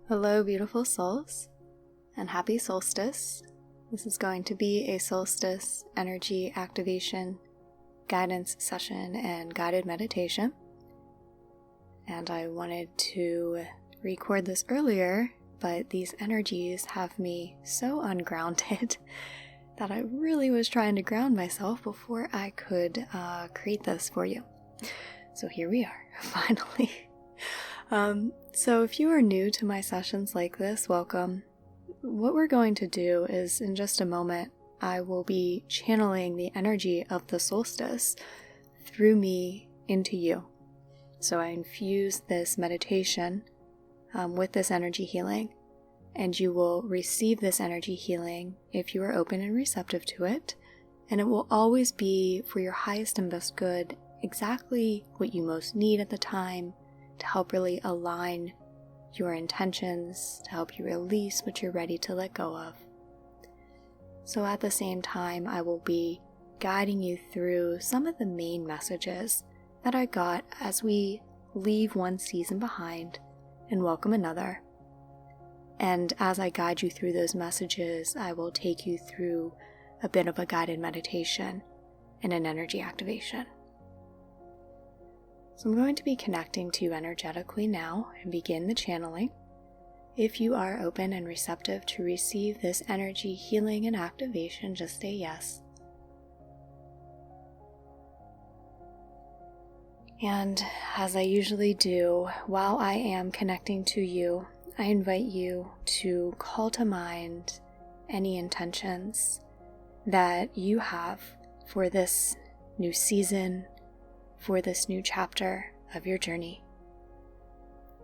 Hello, beautiful souls, and happy solstice. This is going to be a solstice energy activation, guidance session, and guided meditation. And I wanted to record this earlier, but these energies have me so ungrounded that I really was trying to ground myself before I could create this for you. So here we are, finally. So if you are new to my sessions like this, welcome. What we're going to do is, in just a moment, I will be channeling the energy of the solstice through me into you. So I infuse this meditation with this energy healing, and you will receive this energy healing if you are open and receptive to it, and it will always be for your highest and best good, exactly what you most need at the time, to help really align your intentions, to help you release what you're ready to let go of. So at the same time, I will be guiding you through some of the main messages that I got as we leave one season behind and welcome another. And as I guide you through those messages, I will take you through a bit of a guided meditation and an energy activation. So I'm going to be connecting to you energetically now and begin the channeling. If you are open and receptive to receive this energy healing and activation, just say yes. And as I usually do, while I am connecting to you, I invite you to call to mind any intentions that you have for this new season, for this new chapter of your journey.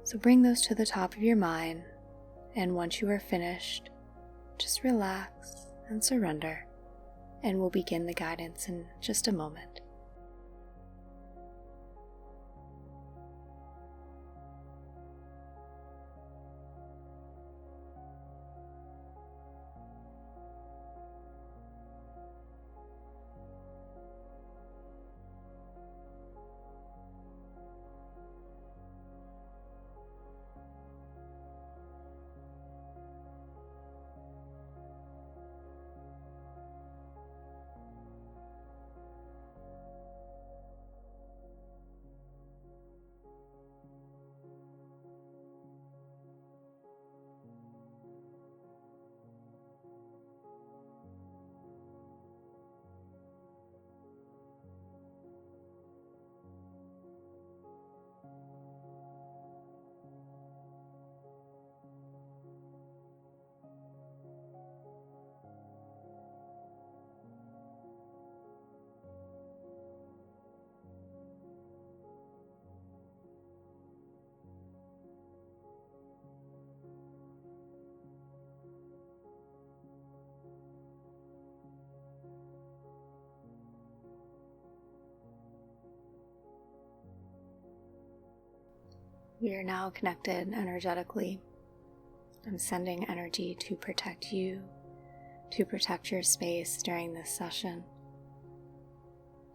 So bring those to the top of your mind, and once you are finished, just relax and surrender, and we'll begin the guidance in just a moment. We are now connected energetically. I'm sending energy to protect you, to protect your space during this session.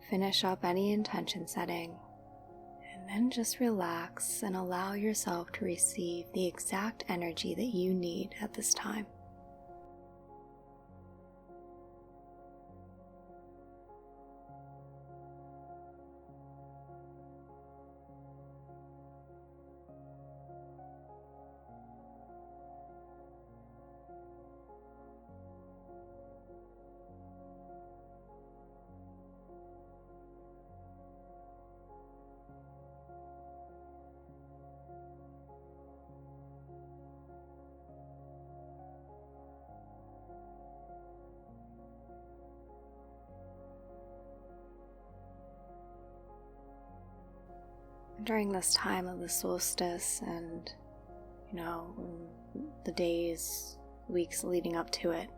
Finish up any intention setting, and then just relax and allow yourself to receive the exact energy that you need at this time. During this time of the solstice and, the days, weeks leading up to it,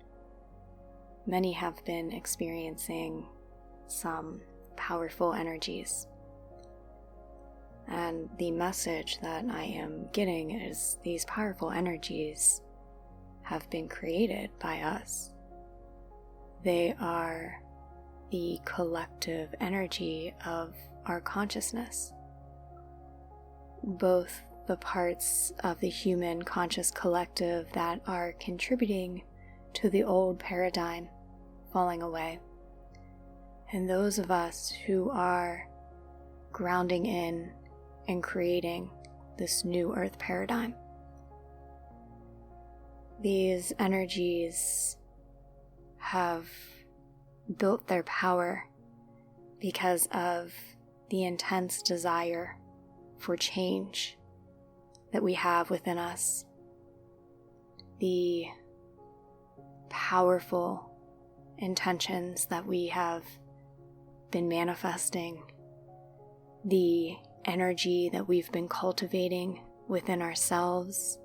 many have been experiencing some powerful energies. And the message that I am getting is these powerful energies have been created by us. They are the collective energy of our consciousness. Both the parts of the human conscious collective that are contributing to the old paradigm falling away. And those of us who are grounding in and creating this new earth paradigm. These energies have built their power because of the intense desire for change that we have within us, the powerful intentions that we have been manifesting, the energy that we've been cultivating within ourselves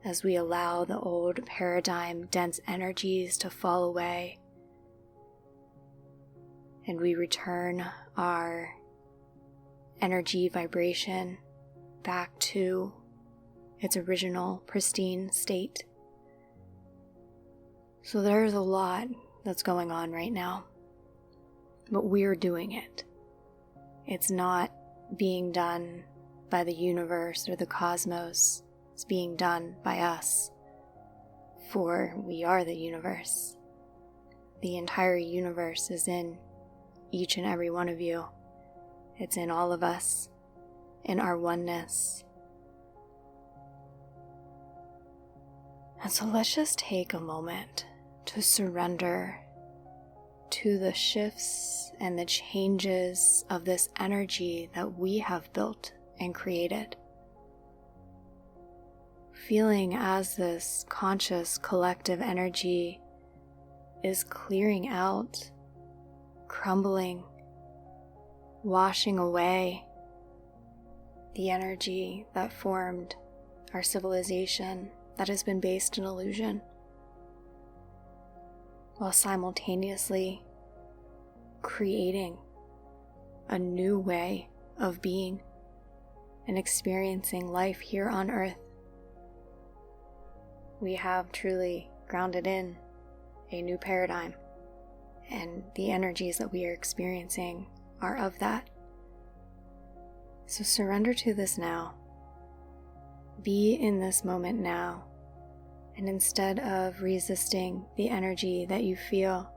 as we allow the old paradigm dense energies to fall away and we return our energy vibration back to its original pristine state. So there's a lot that's going on right now, but we're doing it. It's not being done by the universe or the cosmos. It's being done by us, for we are the universe. The entire universe is in each and every one of you. It's in all of us, in our oneness. And so let's just take a moment to surrender to the shifts and the changes of this energy that we have built and created. Feeling as this conscious collective energy is clearing out, crumbling, washing away the energy that formed our civilization that has been based in illusion, while simultaneously creating a new way of being and experiencing life here on earth. We have truly grounded in a new paradigm, and the energies that we are experiencing are of that. So surrender to this now. Be in this moment now, and instead of resisting the energy that you feel,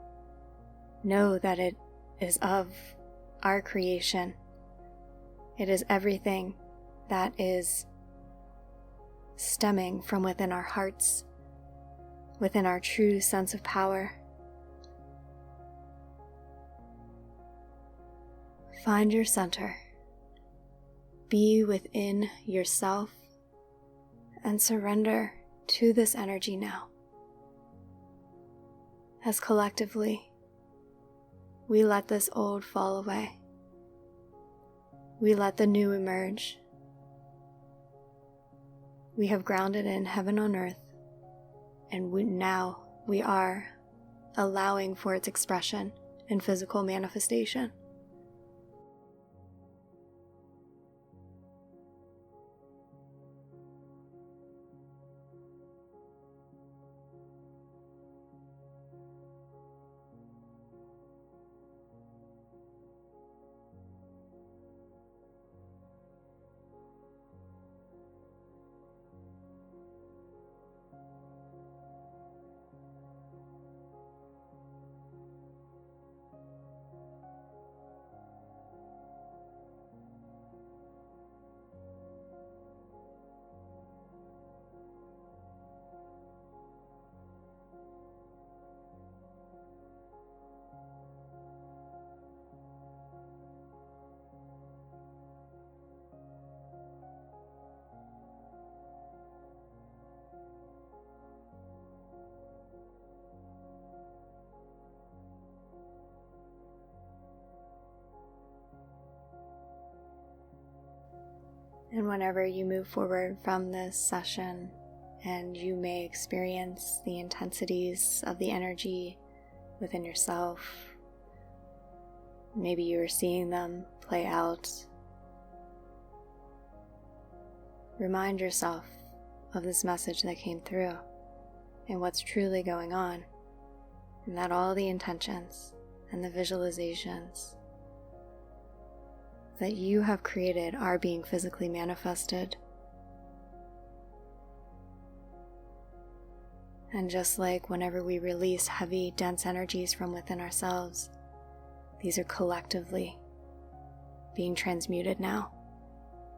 know that it is of our creation. It is everything that is stemming from within our hearts, within our true sense of power. Find your center. Be within yourself and surrender to this energy now. As collectively, we let this old fall away. We let the new emerge. We have grounded in heaven on earth, and now we are allowing for its expression in physical manifestation. And whenever you move forward from this session, and you may experience the intensities of the energy within yourself, maybe you are seeing them play out, remind yourself of this message that came through and what's truly going on, and that all the intentions and the visualizations that you have created are being physically manifested And just like whenever we release heavy, dense energies from within ourselves, these are collectively being transmuted now,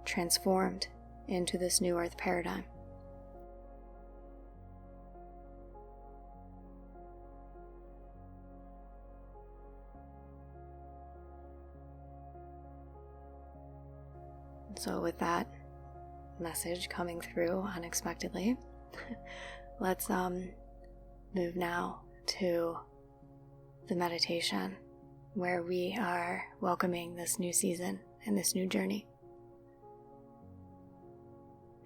transformed into this new earth paradigm. So with that message coming through unexpectedly, let's move now to the meditation where we are welcoming this new season and this new journey.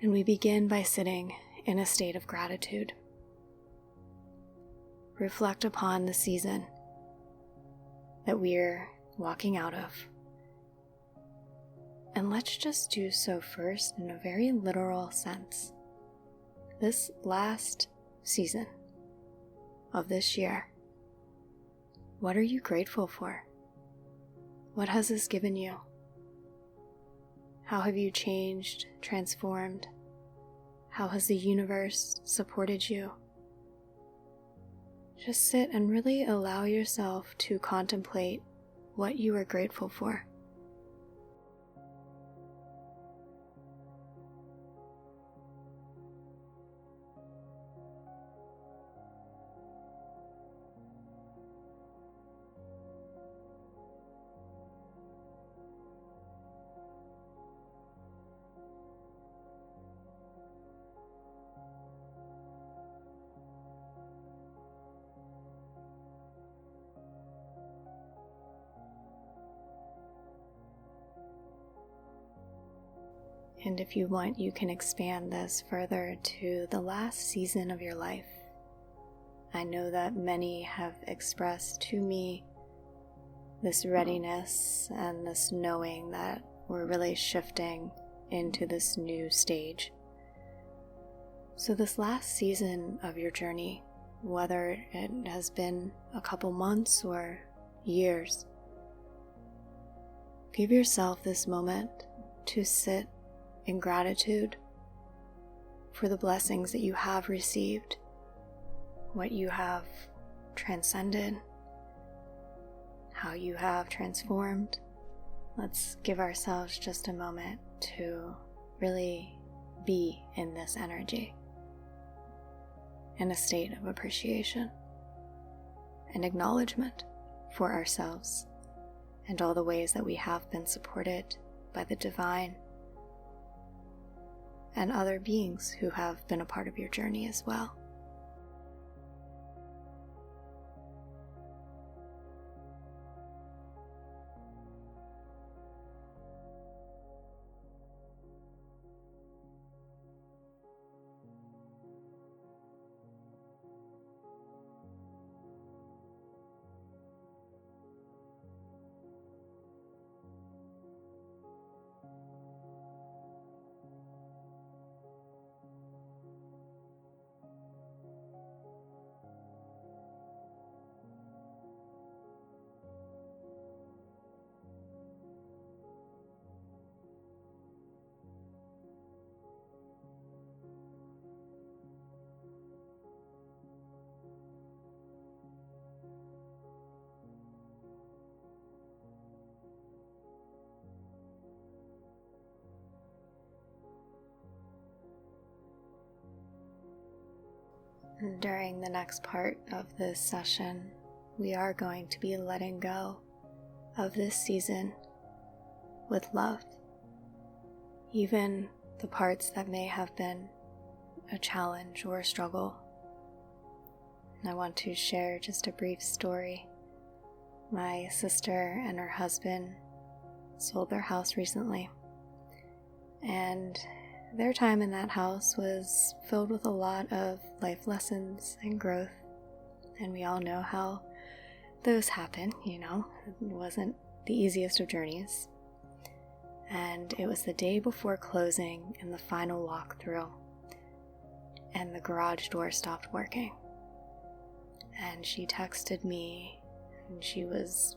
And we begin by sitting in a state of gratitude. Reflect upon the season that we're walking out of. And let's just do so first in a very literal sense. This last season of this year, what are you grateful for? What has this given you? How have you changed, transformed? How has the universe supported you? Just sit and really allow yourself to contemplate what you are grateful for. And if you want, you can expand this further to the last season of your life. I know that many have expressed to me this readiness and this knowing that we're really shifting into this new stage. So this last season of your journey, whether it has been a couple months or years, give yourself this moment to sit in gratitude for the blessings that you have received, what you have transcended, how you have transformed. Let's give ourselves just a moment to really be in this energy, in a state of appreciation and acknowledgement for ourselves and all the ways that we have been supported by the divine and other beings who have been a part of your journey as well. And during the next part of this session, we are going to be letting go of this season with love, even the parts that may have been a challenge or a struggle. And I want to share just a brief story. My sister and her husband sold their house recently, and their time in that house was filled with a lot of life lessons and growth, and we all know how those happen, It wasn't the easiest of journeys. And it was the day before closing and the final walkthrough, and the garage door stopped working. And she texted me, and she was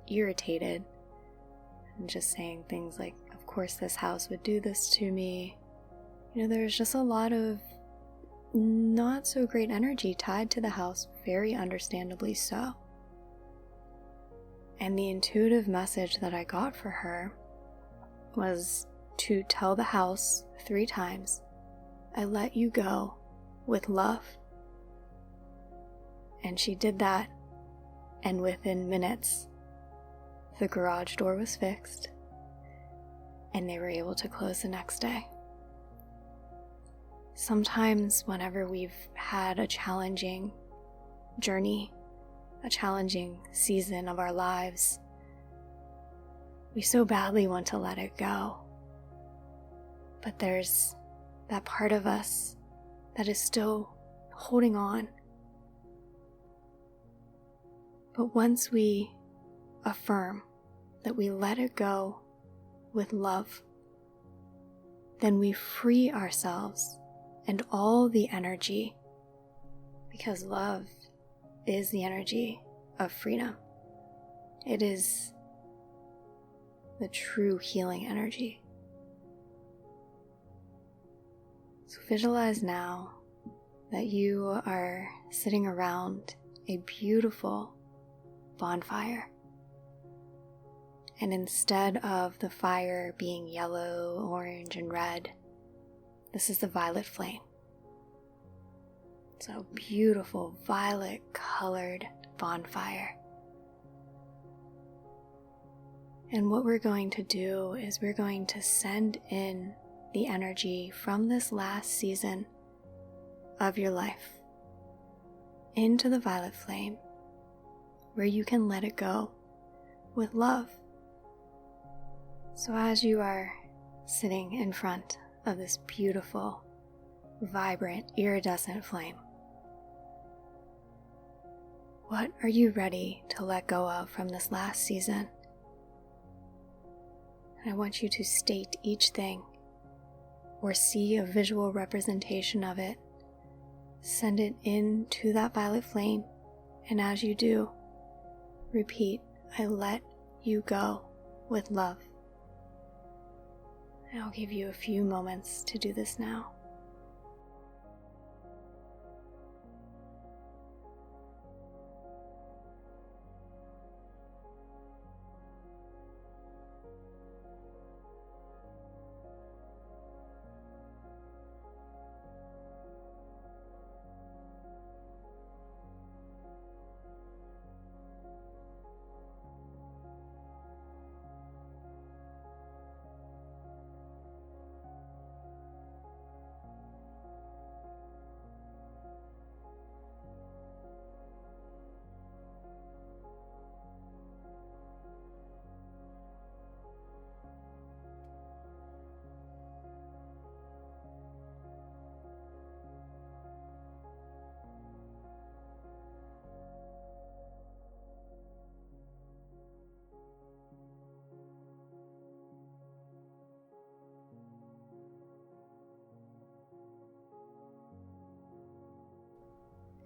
irritated, and just saying things like, "Of course this house would do this to me." There's just a lot of not so great energy tied to the house, very understandably so. And the intuitive message that I got for her was to tell the house 3 times, "I let you go with love." And she did that, and within minutes, the garage door was fixed, and they were able to close the next day. Sometimes whenever we've had a challenging journey, a challenging season of our lives, we so badly want to let it go. But there's that part of us that is still holding on. But once we affirm that we let it go with love, then we free ourselves and all the energy, because love is the energy of freedom. It is the true healing energy. So visualize now that you are sitting around a beautiful bonfire. And instead of the fire being yellow, orange, and red, this is the violet flame. It's a beautiful violet colored bonfire. And what we're going to do is we're going to send in the energy from this last season of your life into the violet flame, where you can let it go with love. So as you are sitting in front of this beautiful, vibrant, iridescent flame, what are you ready to let go of from this last season? And I want you to state each thing or see a visual representation of it. Send it into that violet flame, and as you do, repeat, "I let you go with love." I'll give you a few moments to do this now.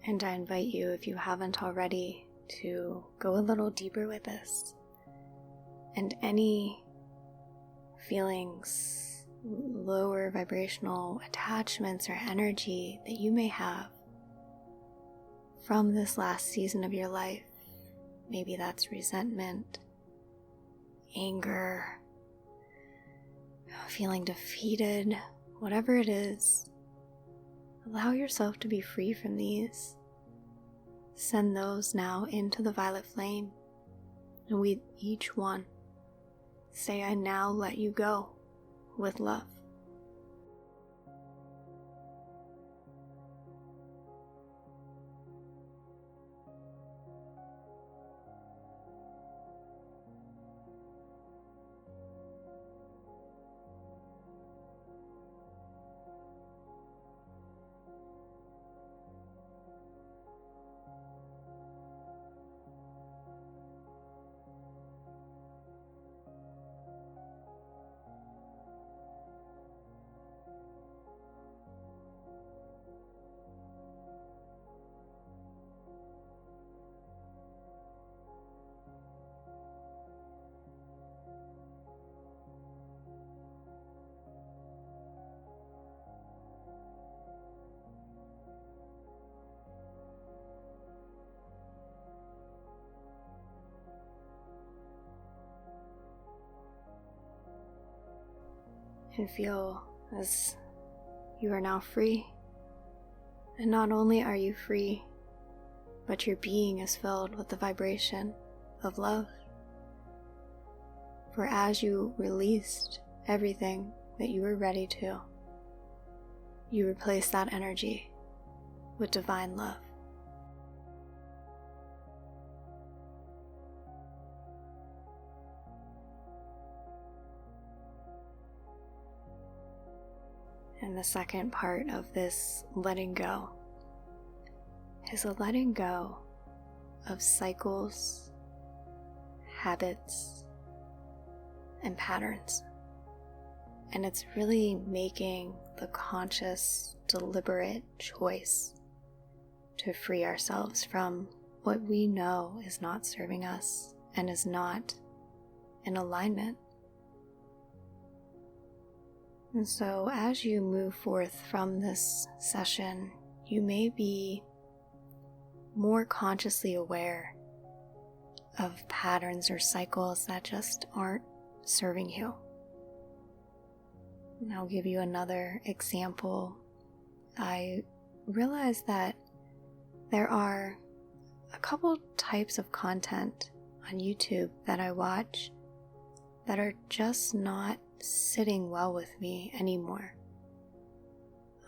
And I invite you, if you haven't already, to go a little deeper with this. And any feelings, lower vibrational attachments or energy that you may have from this last season of your life, maybe that's resentment, anger, feeling defeated, whatever it is, allow yourself to be free from these. Send those now into the violet flame, and with each one, say, "I now let you go with love." and feel as you are now free. And not only are you free, but your being is filled with the vibration of love. For as you released everything that you were ready to, you replace that energy with divine love. And the second part of this letting go is a letting go of cycles, habits, and patterns. And it's really making the conscious, deliberate choice to free ourselves from what we know is not serving us and is not in alignment. And so as you move forth from this session, you may be more consciously aware of patterns or cycles that just aren't serving you. And I'll give you another example. I realized that there are a couple types of content on YouTube that I watch that are just not sitting well with me anymore.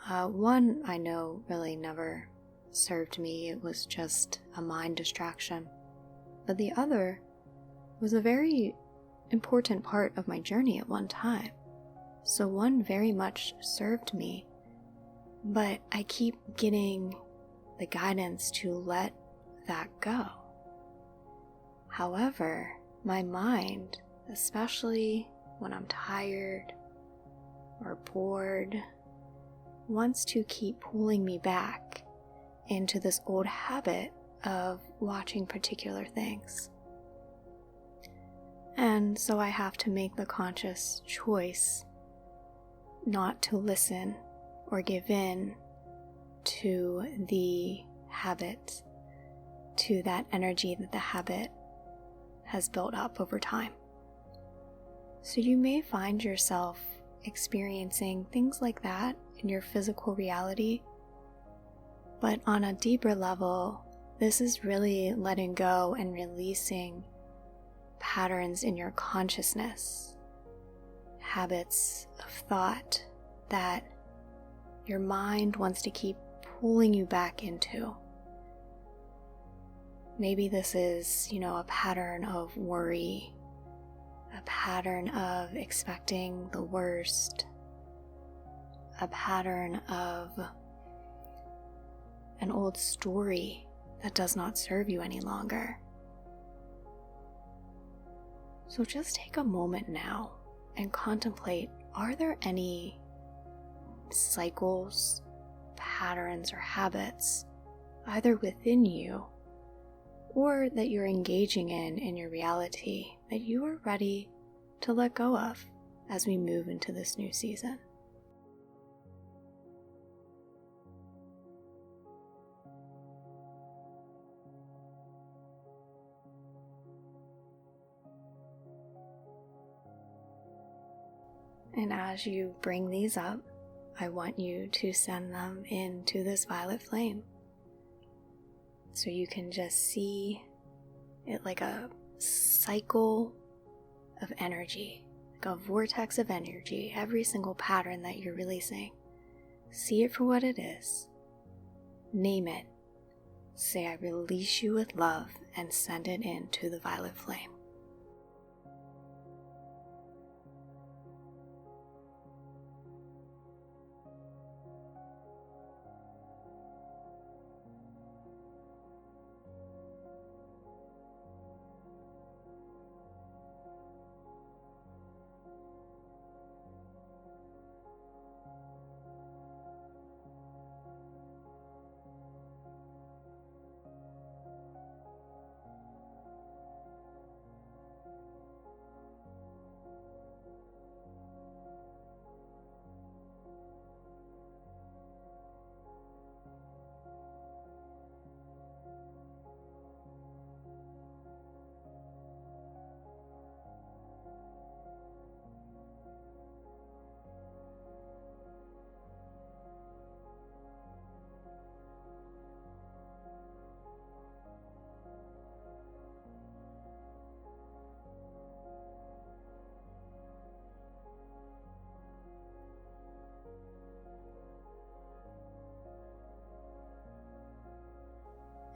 One I know really never served me. It was just a mind distraction. But the other was a very important part of my journey at one time. So one very much served me, but I keep getting the guidance to let that go. However, my mind, especially when I'm tired or bored, wants to keep pulling me back into this old habit of watching particular things. And so I have to make the conscious choice not to listen or give in to the habit, to that energy that the habit has built up over time. So you may find yourself experiencing things like that in your physical reality, but on a deeper level, this is really letting go and releasing patterns in your consciousness, habits of thought that your mind wants to keep pulling you back into. Maybe this is, a pattern of worry, a pattern of expecting the worst, a pattern of an old story that does not serve you any longer. So just take a moment now and contemplate, are there any cycles, patterns, or habits, either within you or that you're engaging in your reality, that you are ready to let go of as we move into this new season? And as you bring these up, I want you to send them into this violet flame. So you can just see it like a cycle of energy, like a vortex of energy, every single pattern that you're releasing. See it for what it is. Name it. Say, I release you with love, and send it into the violet flame.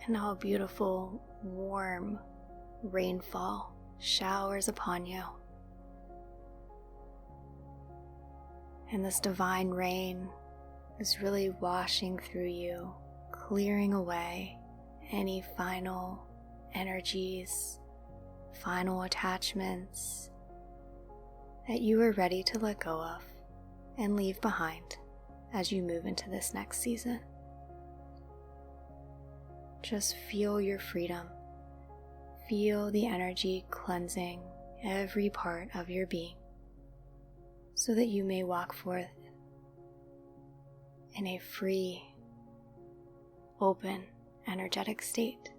And now a beautiful, warm rainfall showers upon you. And this divine rain is really washing through you, clearing away any final energies, final attachments that you are ready to let go of and leave behind as you move into this next season. Just feel your freedom. Feel the energy cleansing every part of your being so that you may walk forth in a free, open, energetic state.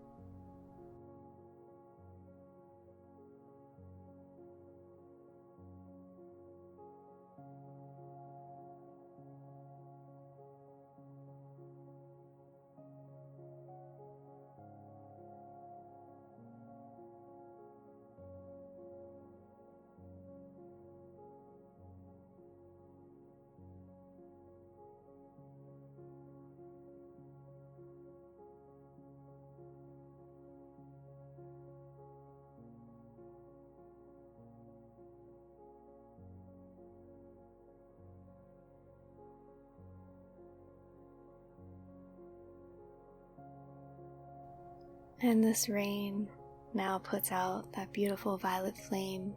And this rain now puts out that beautiful violet flame.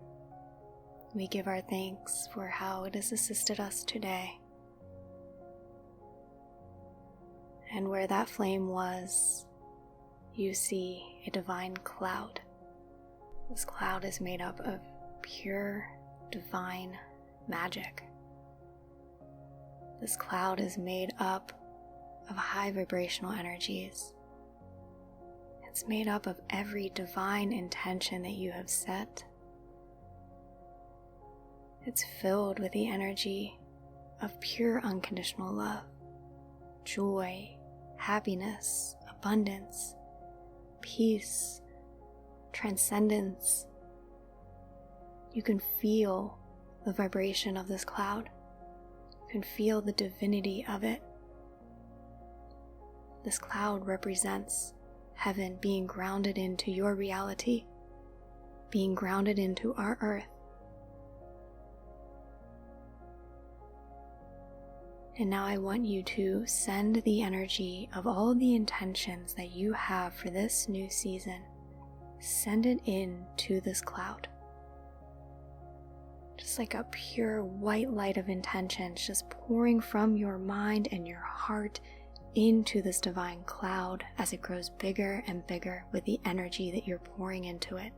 We give our thanks for how it has assisted us today. And where that flame was, you see a divine cloud. This cloud is made up of pure divine magic. This cloud is made up of high vibrational energies. It's made up of every divine intention that you have set. It's filled with the energy of pure unconditional love, joy, happiness, abundance, peace, transcendence. You can feel the vibration of this cloud. You can feel the divinity of it. This cloud represents heaven being grounded into your reality, being grounded into our earth. And now I want you to send the energy of all the intentions that you have for this new season, send it into this cloud. Just like a pure white light of intentions just pouring from your mind and your heart into this divine cloud as it grows bigger and bigger with the energy that you're pouring into it.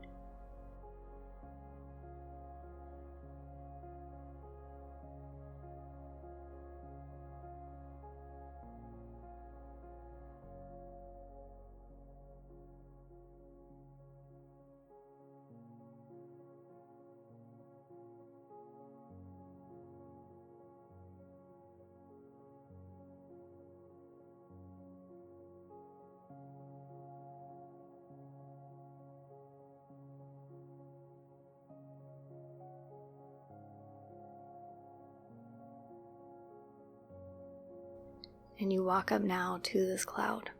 And you walk up now to this cloud.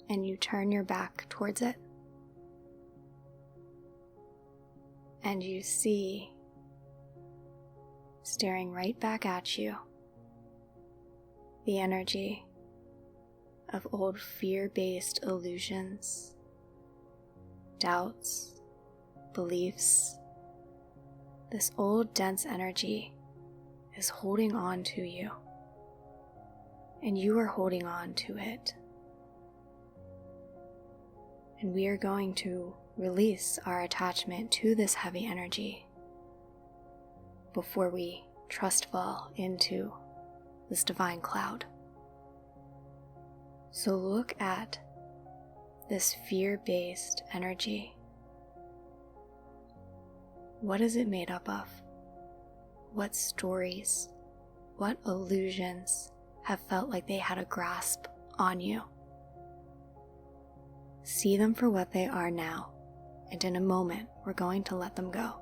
And you turn your back towards it. And you see, staring right back at you, the energy of old fear-based illusions, doubts, beliefs. This old dense energy is holding on to you, and you are holding on to it. And we are going to release our attachment to this heavy energy before we trust fall into this divine cloud. So look at this fear-based energy. What is it made up of? What stories, what illusions have felt like they had a grasp on you? See them for what they are now, and in a moment we're going to let them go.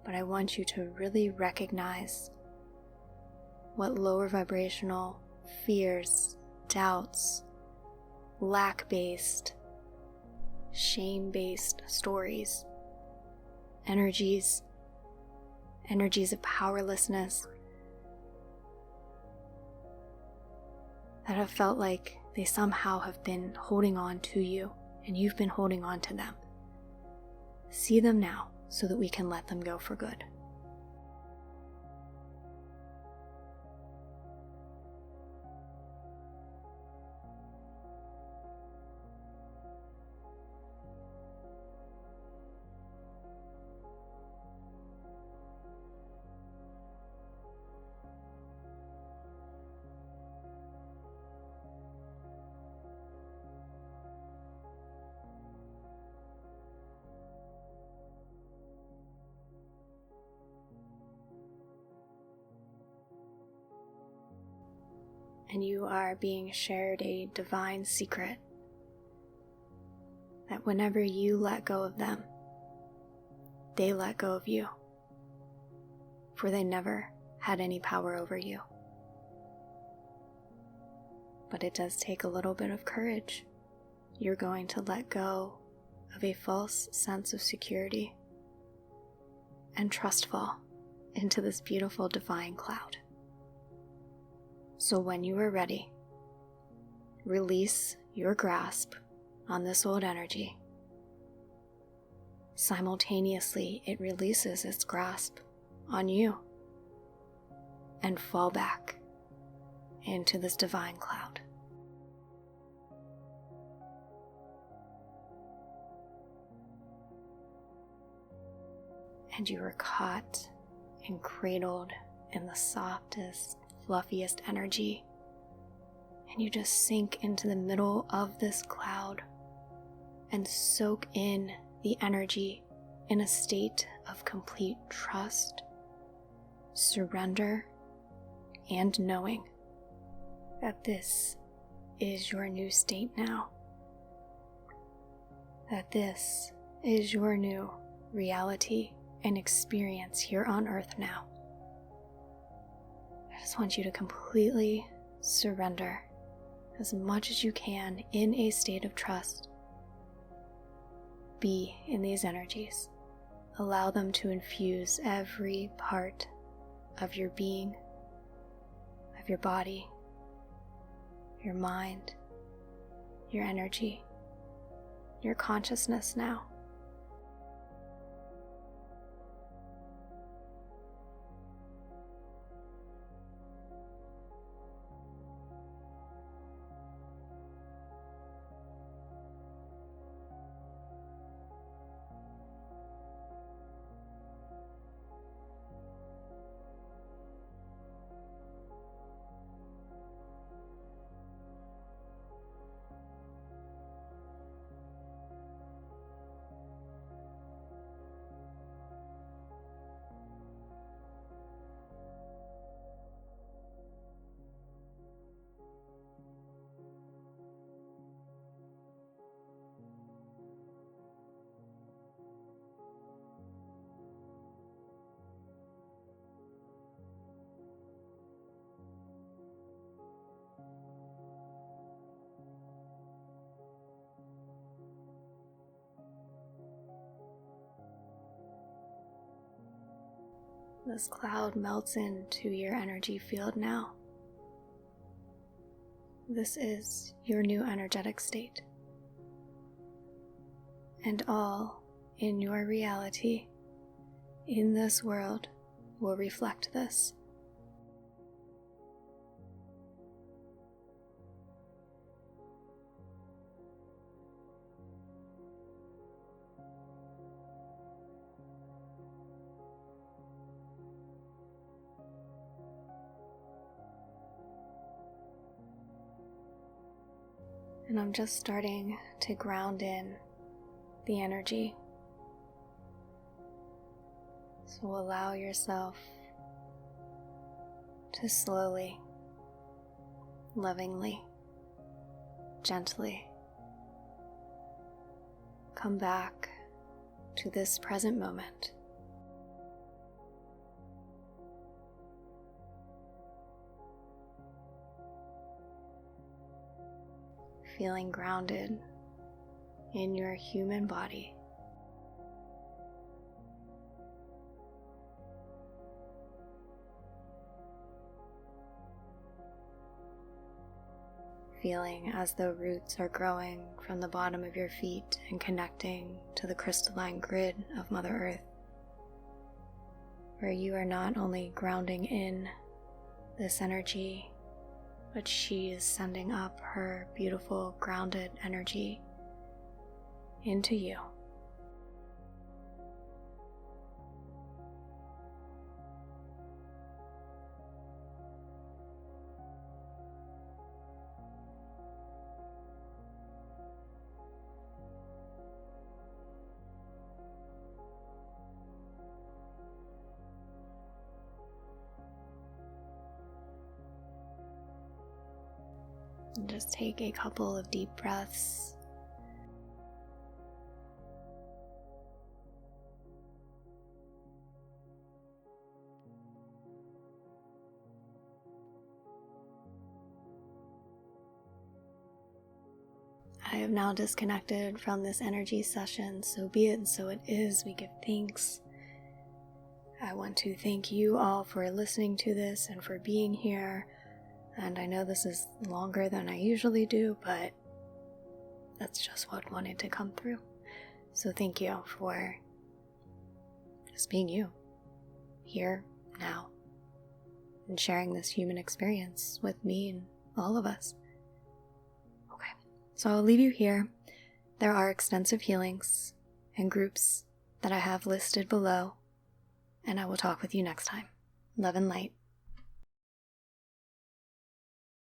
But I want you to really recognize what lower vibrational fears doubts, lack-based, shame-based stories, energies of powerlessness that have felt like they somehow have been holding on to you and you've been holding on to them. See them now so that we can let them go for good. And you are being shared a divine secret that whenever you let go of them, they let go of you, for they never had any power over you. But it does take a little bit of courage. You're going to let go of a false sense of security and trust fall into this beautiful divine cloud. So when you are ready, release your grasp on this old energy. Simultaneously, it releases its grasp on you and fall back into this divine cloud. And you are caught and cradled in the softest, fluffiest energy, and you just sink into the middle of this cloud and soak in the energy in a state of complete trust, surrender, and knowing that this is your new state now, that this is your new reality and experience here on earth now. I just want you to completely surrender as much as you can in a state of trust. Be in these energies. Allow them to infuse every part of your being, of your body, your mind, your energy, your consciousness now. This cloud melts into your energy field now. This is your new energetic state. And all in your reality, in this world, will reflect this. And I'm just starting to ground in the energy. So allow yourself to slowly, lovingly, gently come back to this present moment. feeling grounded in your human body. Feeling as though roots are growing from the bottom of your feet and connecting to the crystalline grid of Mother Earth, where you are not only grounding in this energy, but she is sending up her beautiful grounded energy into you. And just take a couple of deep breaths. I have now disconnected from this energy session, so be it and so it is. We give thanks. I want to thank you all for listening to this and for being here. And I know this is longer than I usually do, but that's just what wanted to come through. So thank you for just being you, here, now, and sharing this human experience with me and all of us. Okay, so I'll leave you here. There are extensive healings and groups that I have listed below, and I will talk with you next time. Love and light.